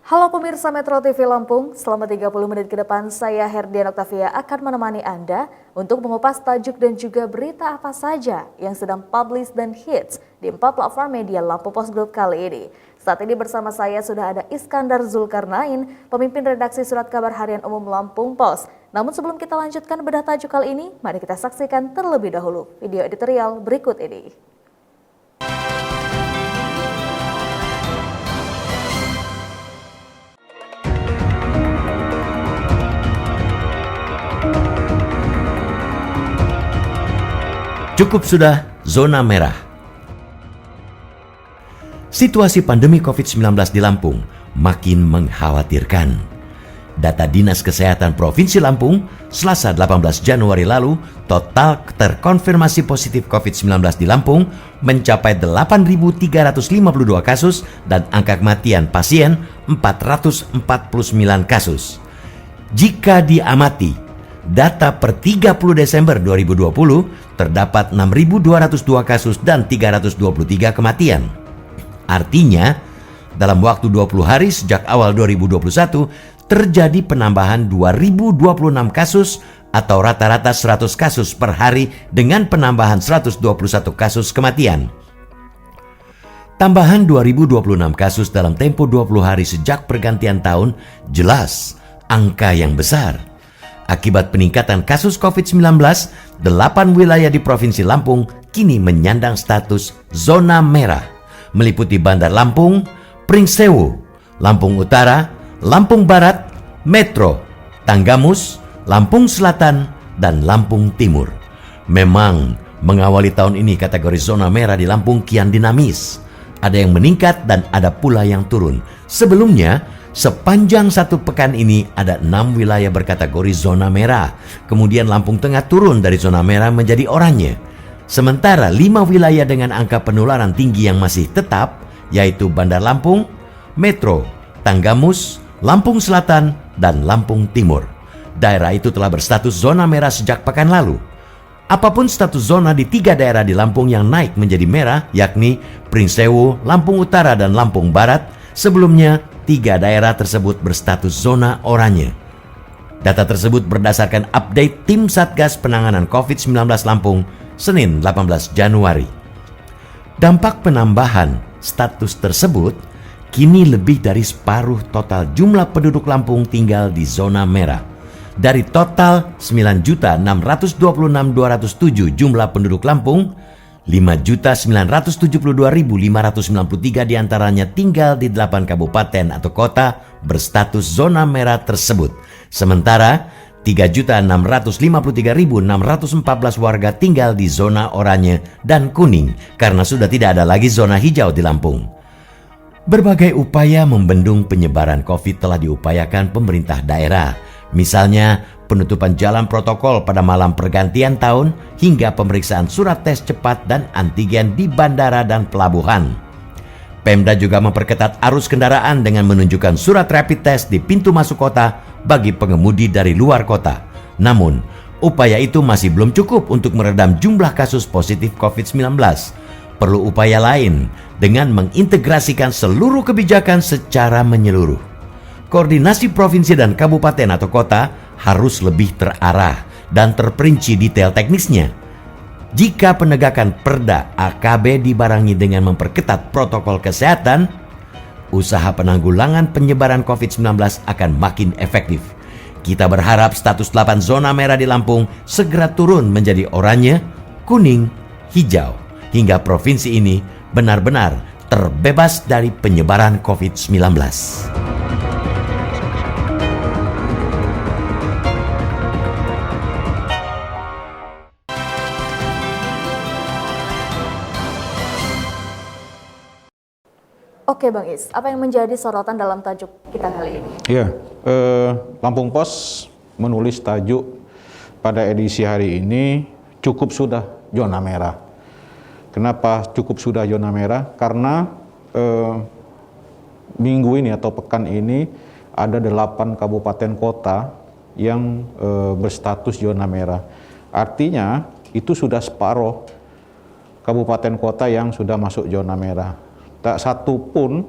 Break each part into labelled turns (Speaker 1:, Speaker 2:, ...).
Speaker 1: Halo pemirsa Metro TV Lampung, selama 30 menit ke depan saya Herdian Octavia akan menemani Anda untuk mengupas tajuk dan juga berita apa saja yang sedang publish dan hits di 4 platform media Lampung Post Group kali ini. Saat ini bersama saya sudah ada Iskandar Zulkarnain, pemimpin redaksi Surat Kabar Harian Umum Lampung Post. Namun sebelum kita lanjutkan bedah tajuk kali ini, mari kita saksikan terlebih dahulu video editorial berikut ini.
Speaker 2: Cukup sudah zona merah. Situasi pandemi COVID-19 di Lampung makin mengkhawatirkan. Data Dinas Kesehatan Provinsi Lampung, Selasa 18 Januari lalu, total terkonfirmasi positif COVID-19 di Lampung mencapai 8.352 kasus dan angka kematian pasien 449 kasus. Jika diamati, data per 30 Desember 2020 terdapat 6.202 kasus dan 323 kematian. Artinya, dalam waktu 20 hari sejak awal 2021 terjadi penambahan 2.026 kasus atau rata-rata 100 kasus per hari dengan penambahan 121 kasus kematian. Tambahan 2.026 kasus dalam tempo 20 hari sejak pergantian tahun jelas angka yang besar. Akibat peningkatan kasus COVID-19, 8 wilayah di Provinsi Lampung kini menyandang status zona merah, meliputi Bandar Lampung, Pringsewu, Lampung Utara, Lampung Barat, Metro, Tanggamus, Lampung Selatan, dan Lampung Timur. Memang mengawali tahun ini kategori zona merah di Lampung kian dinamis. Ada yang meningkat dan ada pula yang turun. Sebelumnya, sepanjang satu pekan ini ada 6 wilayah berkategori zona merah. Kemudian Lampung Tengah turun dari zona merah menjadi oranye. Sementara 5 wilayah dengan angka penularan tinggi yang masih tetap, yaitu Bandar Lampung, Metro, Tanggamus, Lampung Selatan, dan Lampung Timur. Daerah itu telah berstatus zona merah sejak pekan lalu. Apapun status zona di 3 daerah di Lampung yang naik menjadi merah, yakni Pringsewu, Lampung Utara, dan Lampung Barat, sebelumnya 3 daerah tersebut berstatus zona oranye. Data tersebut berdasarkan update Tim Satgas Penanganan COVID-19 Lampung, Senin 18 Januari. Dampak penambahan status tersebut, kini lebih dari separuh total jumlah penduduk Lampung tinggal di zona merah. Dari total 9.626.207 jumlah penduduk Lampung, 5.972.593 diantaranya tinggal di 8 kabupaten atau kota berstatus zona merah tersebut. Sementara 3.653.614 warga tinggal di zona oranye dan kuning karena sudah tidak ada lagi zona hijau di Lampung. Berbagai upaya membendung penyebaran COVID telah diupayakan pemerintah daerah. Misalnya penutupan jalan protokol pada malam pergantian tahun hingga pemeriksaan surat tes cepat dan antigen di bandara dan pelabuhan. Pemda juga memperketat arus kendaraan dengan menunjukkan surat rapid test di pintu masuk kota bagi pengemudi dari luar kota. Namun, upaya itu masih belum cukup untuk meredam jumlah kasus positif COVID-19. Perlu upaya lain dengan mengintegrasikan seluruh kebijakan secara menyeluruh. Koordinasi provinsi dan kabupaten atau kota harus lebih terarah dan terperinci detail teknisnya. Jika penegakan Perda AKB dibarengi dengan memperketat protokol kesehatan, usaha penanggulangan penyebaran COVID-19 akan makin efektif. Kita berharap status 8 zona merah di Lampung segera turun menjadi oranye, kuning, hijau, hingga provinsi ini benar-benar terbebas dari penyebaran COVID-19.
Speaker 1: Oke Bang Is, apa yang menjadi sorotan dalam tajuk kita kali ini?
Speaker 3: Ya, Lampung Pos menulis tajuk pada edisi hari ini, cukup sudah zona merah. Kenapa cukup sudah zona merah? Karena minggu ini atau pekan ini ada 8 kabupaten kota yang berstatus zona merah. Artinya itu sudah separuh kabupaten kota yang sudah masuk zona merah. Tak satu pun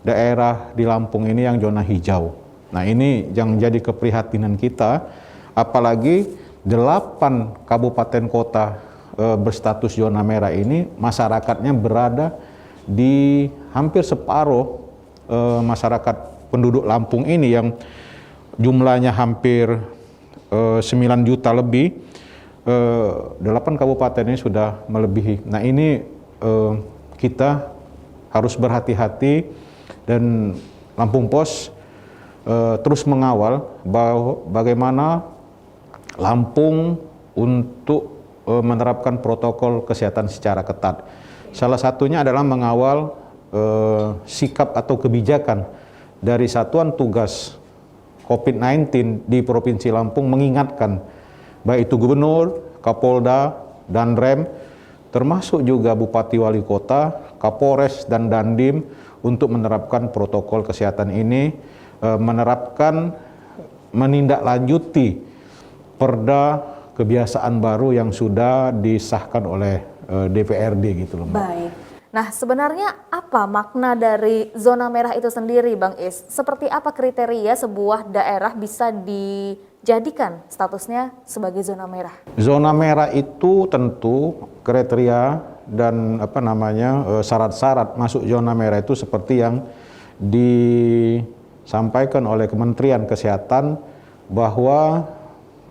Speaker 3: daerah di Lampung ini yang zona hijau. Nah, ini yang jadi keprihatinan kita, apalagi 8 kabupaten kota berstatus zona merah ini masyarakatnya berada di hampir separuh masyarakat penduduk Lampung ini yang jumlahnya hampir 9 juta lebih. 8 kabupaten ini sudah melebihi. Nah, ini kita harus berhati-hati dan Lampung Pos terus mengawal bagaimana Lampung untuk menerapkan protokol kesehatan secara ketat. Salah satunya adalah mengawal sikap atau kebijakan dari Satuan Tugas COVID-19 di Provinsi Lampung, mengingatkan baik itu Gubernur, Kapolda, dan Rem, termasuk juga Bupati Wali Kota, Kapolres, dan Dandim untuk menerapkan protokol kesehatan ini, menindaklanjuti perda kebiasaan baru yang sudah disahkan oleh DPRD gitu loh, Mbak.
Speaker 1: Baik. Nah, sebenarnya apa makna dari zona merah itu sendiri, Bang Is? Seperti apa kriteria sebuah daerah bisa dijadikan statusnya sebagai zona merah?
Speaker 3: Zona merah itu tentu kriteria dan syarat-syarat masuk zona merah itu seperti yang disampaikan oleh Kementerian Kesehatan, bahwa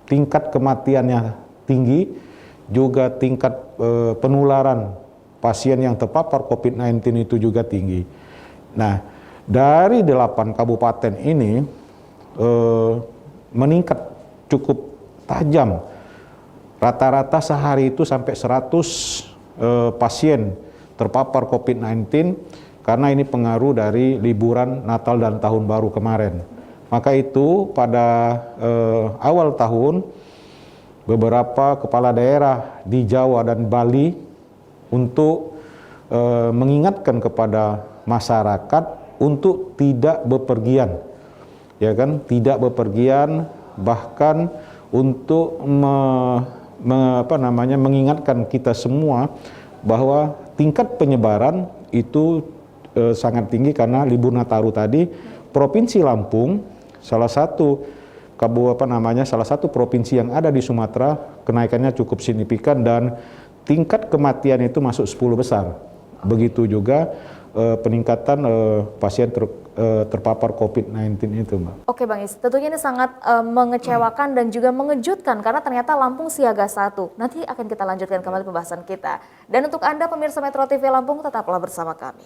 Speaker 3: tingkat kematiannya tinggi, juga tingkat penularan pasien yang terpapar COVID-19 itu juga tinggi. Nah, dari 8 kabupaten ini meningkat cukup tajam. Rata-rata sehari itu sampai 100 pasien terpapar COVID-19 karena ini pengaruh dari liburan Natal dan Tahun Baru kemarin. Maka itu pada awal tahun beberapa kepala daerah di Jawa dan Bali untuk mengingatkan kepada masyarakat untuk tidak bepergian, ya kan, tidak bepergian, bahkan untuk mengingatkan kita semua bahwa tingkat penyebaran itu sangat tinggi karena libur Nataru tadi. Provinsi Lampung salah satu provinsi yang ada di Sumatera, kenaikannya cukup signifikan dan tingkat kematian itu masuk 10 besar. Begitu juga peningkatan pasien terpapar COVID-19 itu, Mbak.
Speaker 1: Oke, Bang Is, tentunya ini sangat mengecewakan dan juga mengejutkan karena ternyata Lampung siaga 1. Nanti akan kita lanjutkan kembali pembahasan kita. Dan untuk Anda pemirsa Metro TV Lampung, tetaplah bersama kami.